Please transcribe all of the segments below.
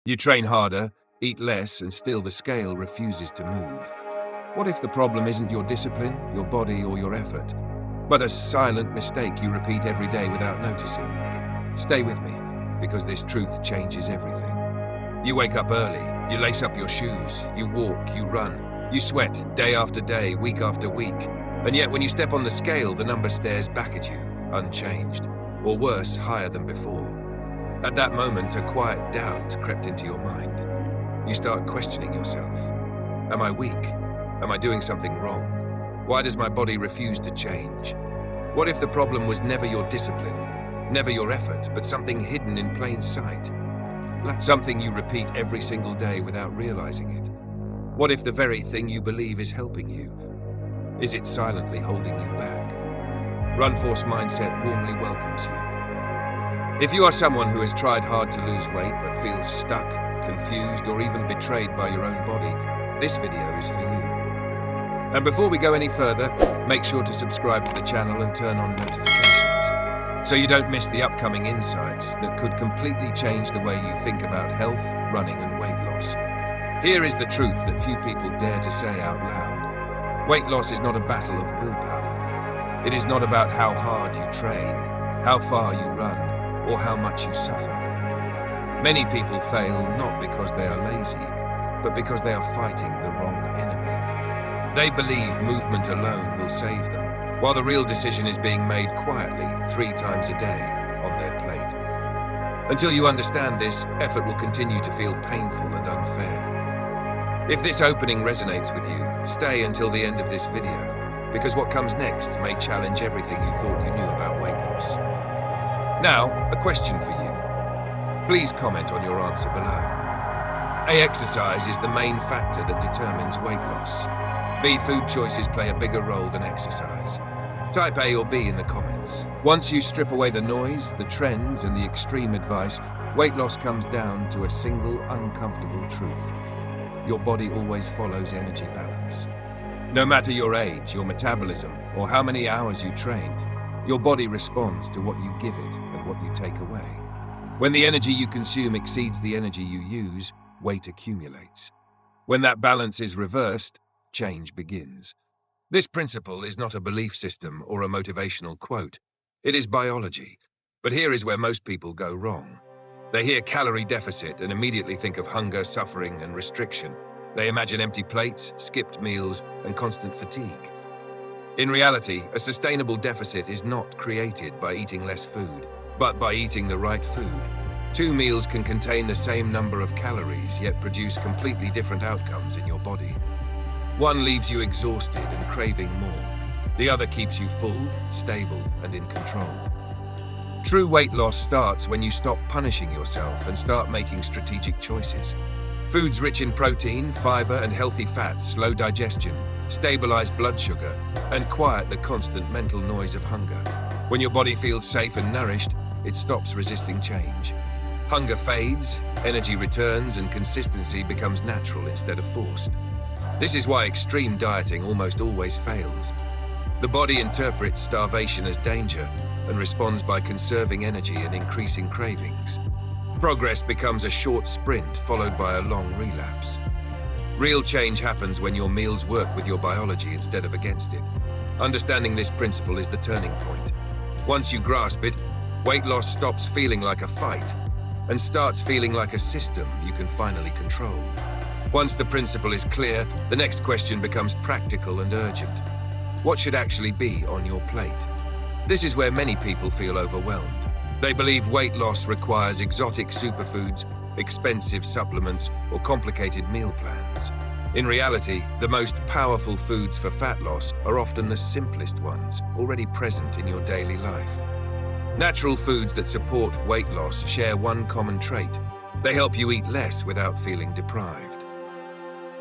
You train harder, eat less, and still the scale refuses to move. What if the problem isn't your discipline, your body, or your effort, but a silent mistake you repeat every day without noticing? Stay with me, because this truth changes everything. You wake up early, you lace up your shoes, you walk, you run, you sweat day after day, week after week, and yet when you step on the scale, the number stares back at you, unchanged, or worse, higher than before. At that moment, a quiet doubt crept into your mind. You start questioning yourself. Am I weak? Am I doing something wrong? Why does my body refuse to change? What if the problem was never your discipline, never your effort, but something hidden in plain sight? Something you repeat every single day without realizing it? What if the very thing you believe is helping you? Is it silently holding you back? Runforce Mindset warmly welcomes you. If you are someone who has tried hard to lose weight but feels stuck, confused, or even betrayed by your own body, this video is for you. And before we go any further, make sure to subscribe to the channel and turn on notifications, so you don't miss the upcoming insights that could completely change the way you think about health, running, and weight loss. Here is the truth that few people dare to say out loud. Weight loss is not a battle of willpower. It is not about how hard you train, how far you run, or how much you suffer. Many people fail not because they are lazy, but because they are fighting the wrong enemy. They believe movement alone will save them, while the real decision is being made quietly 3 times a day on their plate. Until you understand this, effort will continue to feel painful and unfair. If this opening resonates with you, stay until the end of this video, because what comes next may challenge everything you thought you knew about weight loss. Now, a question for you. Please comment on your answer below. A. Exercise is the main factor that determines weight loss. B. Food choices play a bigger role than exercise. Type A or B in the comments. Once you strip away the noise, the trends, and the extreme advice, weight loss comes down to a single uncomfortable truth. Your body always follows energy balance. No matter your age, your metabolism, or how many hours you train, your body responds to what you give it and what you take away. When the energy you consume exceeds the energy you use, weight accumulates. When that balance is reversed, change begins. This principle is not a belief system or a motivational quote. It is biology. But here is where most people go wrong. They hear calorie deficit and immediately think of hunger, suffering, and restriction. They imagine empty plates, skipped meals, and constant fatigue. In reality, a sustainable deficit is not created by eating less food, but by eating the right food. 2 meals can contain the same number of calories, yet produce completely different outcomes in your body. One leaves you exhausted and craving more. The other keeps you full, stable, and in control. True weight loss starts when you stop punishing yourself and start making strategic choices. Foods rich in protein, fiber, and healthy fats slow digestion, stabilize blood sugar, and quiet the constant mental noise of hunger. When your body feels safe and nourished, it stops resisting change. Hunger fades, energy returns, and consistency becomes natural instead of forced. This is why extreme dieting almost always fails. The body interprets starvation as danger and responds by conserving energy and increasing cravings. Progress becomes a short sprint followed by a long relapse. Real change happens when your meals work with your biology instead of against it. Understanding this principle is the turning point. Once you grasp it, weight loss stops feeling like a fight and starts feeling like a system you can finally control. Once the principle is clear, the next question becomes practical and urgent. What should actually be on your plate? This is where many people feel overwhelmed. They believe weight loss requires exotic superfoods, expensive supplements, or complicated meal plans. In reality, the most powerful foods for fat loss are often the simplest ones, already present in your daily life. Natural foods that support weight loss share one common trait. They help you eat less without feeling deprived.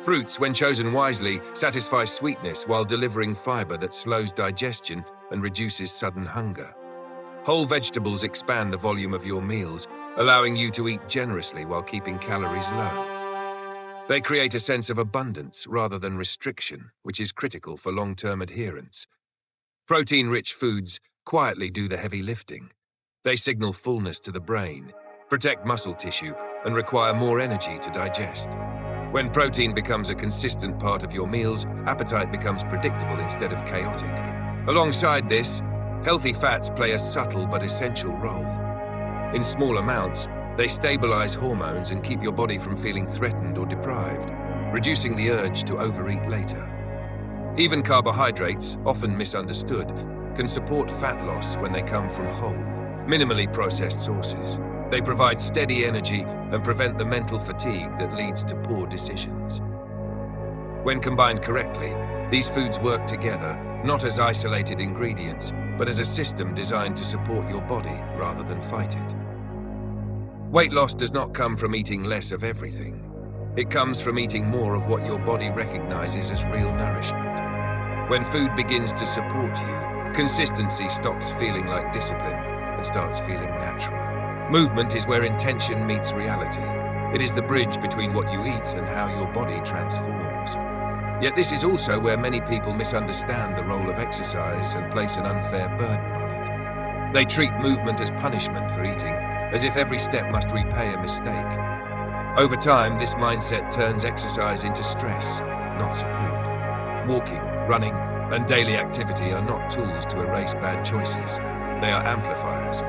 Fruits, when chosen wisely, satisfy sweetness while delivering fiber that slows digestion and reduces sudden hunger. Whole vegetables expand the volume of your meals, allowing you to eat generously while keeping calories low. They create a sense of abundance rather than restriction, which is critical for long-term adherence. Protein-rich foods quietly do the heavy lifting. They signal fullness to the brain, protect muscle tissue, and require more energy to digest. When protein becomes a consistent part of your meals, appetite becomes predictable instead of chaotic. Alongside this, healthy fats play a subtle but essential role. In small amounts, they stabilize hormones and keep your body from feeling threatened or deprived, reducing the urge to overeat later. Even carbohydrates, often misunderstood, can support fat loss when they come from whole, minimally processed sources. They provide steady energy and prevent the mental fatigue that leads to poor decisions. When combined correctly, these foods work together, not as isolated ingredients, but as a system designed to support your body rather than fight it. Weight loss does not come from eating less of everything. It comes from eating more of what your body recognizes as real nourishment. When food begins to support you, consistency stops feeling like discipline and starts feeling natural. Movement is where intention meets reality. It is the bridge between what you eat and how your body transforms. Yet this is also where many people misunderstand the role of exercise and place an unfair burden on it. They treat movement as punishment for eating, as if every step must repay a mistake. Over time, this mindset turns exercise into stress, not support. Walking, running, and daily activity are not tools to erase bad choices. They are amplifiers.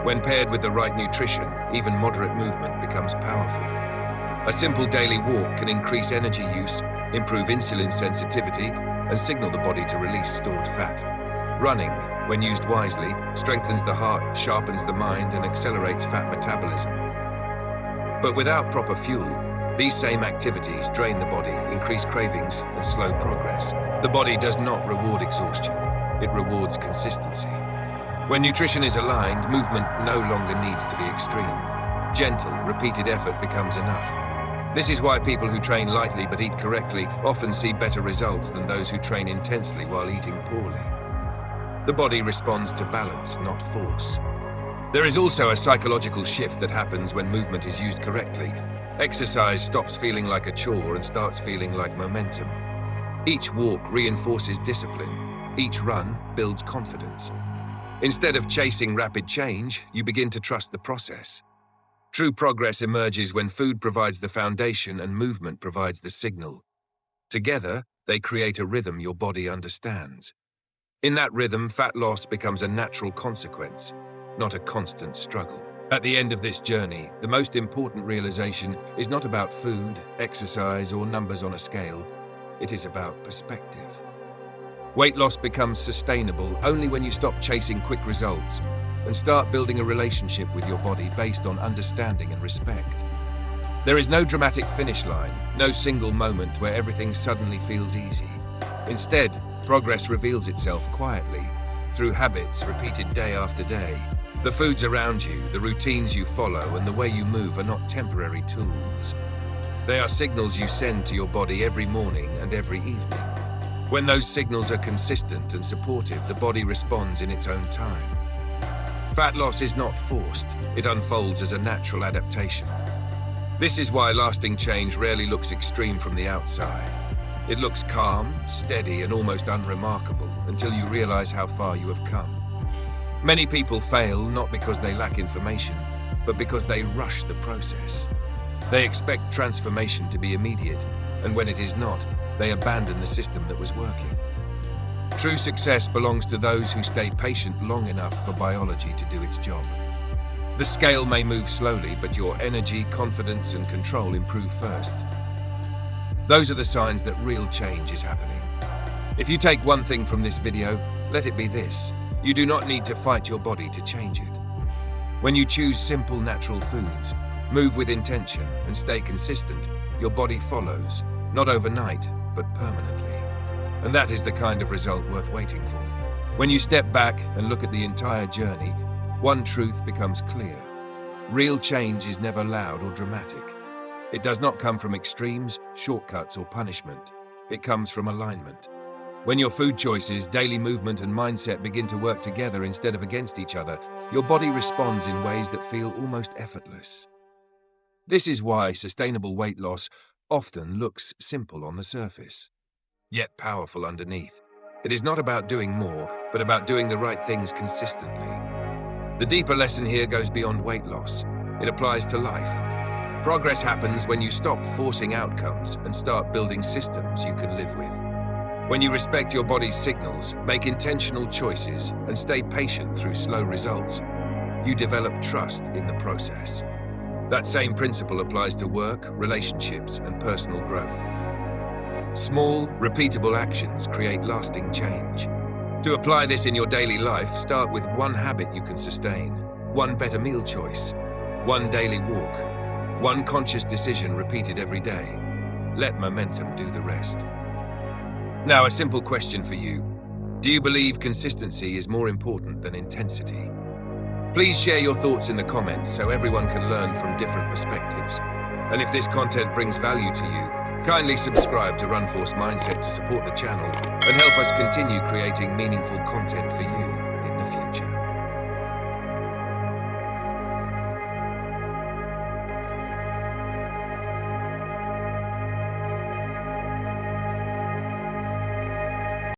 When paired with the right nutrition, even moderate movement becomes powerful. A simple daily walk can increase energy use, improve insulin sensitivity, and signal the body to release stored fat. Running, when used wisely, strengthens the heart, sharpens the mind, and accelerates fat metabolism. But without proper fuel, these same activities drain the body, increase cravings, and slow progress. The body does not reward exhaustion, it rewards consistency. When nutrition is aligned, movement no longer needs to be extreme. Gentle, repeated effort becomes enough. This is why people who train lightly but eat correctly often see better results than those who train intensely while eating poorly. The body responds to balance, not force. There is also a psychological shift that happens when movement is used correctly. Exercise stops feeling like a chore and starts feeling like momentum. Each walk reinforces discipline. Each run builds confidence. Instead of chasing rapid change, you begin to trust the process. True progress emerges when food provides the foundation and movement provides the signal. Together, they create a rhythm your body understands. In that rhythm, fat loss becomes a natural consequence, not a constant struggle. At the end of this journey, the most important realization is not about food, exercise, or numbers on a scale. It is about perspective. Weight loss becomes sustainable only when you stop chasing quick results and start building a relationship with your body based on understanding and respect. There is no dramatic finish line, no single moment where everything suddenly feels easy. Instead, progress reveals itself quietly, through habits repeated day after day. The foods around you, the routines you follow, and the way you move are not temporary tools. They are signals you send to your body every morning and every evening. When those signals are consistent and supportive, the body responds in its own time. Fat loss is not forced, it unfolds as a natural adaptation. This is why lasting change rarely looks extreme from the outside. It looks calm, steady, and almost unremarkable until you realize how far you have come. Many people fail not because they lack information, but because they rush the process. They expect transformation to be immediate, and when it is not, they abandon the system that was working. True success belongs to those who stay patient long enough for biology to do its job. The scale may move slowly, but your energy, confidence, and control improve first. Those are the signs that real change is happening. If you take one thing from this video, let it be this: you do not need to fight your body to change it. When you choose simple, natural foods, move with intention, and stay consistent, your body follows, not overnight, but permanently. And that is the kind of result worth waiting for. When you step back and look at the entire journey, one truth becomes clear. Real change is never loud or dramatic. It does not come from extremes, shortcuts, or punishment. It comes from alignment. When your food choices, daily movement, and mindset begin to work together instead of against each other, your body responds in ways that feel almost effortless. This is why sustainable weight loss often looks simple on the surface, yet powerful underneath. It is not about doing more, but about doing the right things consistently. The deeper lesson here goes beyond weight loss. It applies to life. Progress happens when you stop forcing outcomes and start building systems you can live with. When you respect your body's signals, make intentional choices, and stay patient through slow results, you develop trust in the process. That same principle applies to work, relationships, and personal growth. Small, repeatable actions create lasting change. To apply this in your daily life, start with one habit you can sustain, one better meal choice, one daily walk, one conscious decision repeated every day. Let momentum do the rest. Now, a simple question for you. Do you believe consistency is more important than intensity? Please share your thoughts in the comments so everyone can learn from different perspectives. And if this content brings value to you, kindly subscribe to Runforce Mindset to support the channel and help us continue creating meaningful content for you.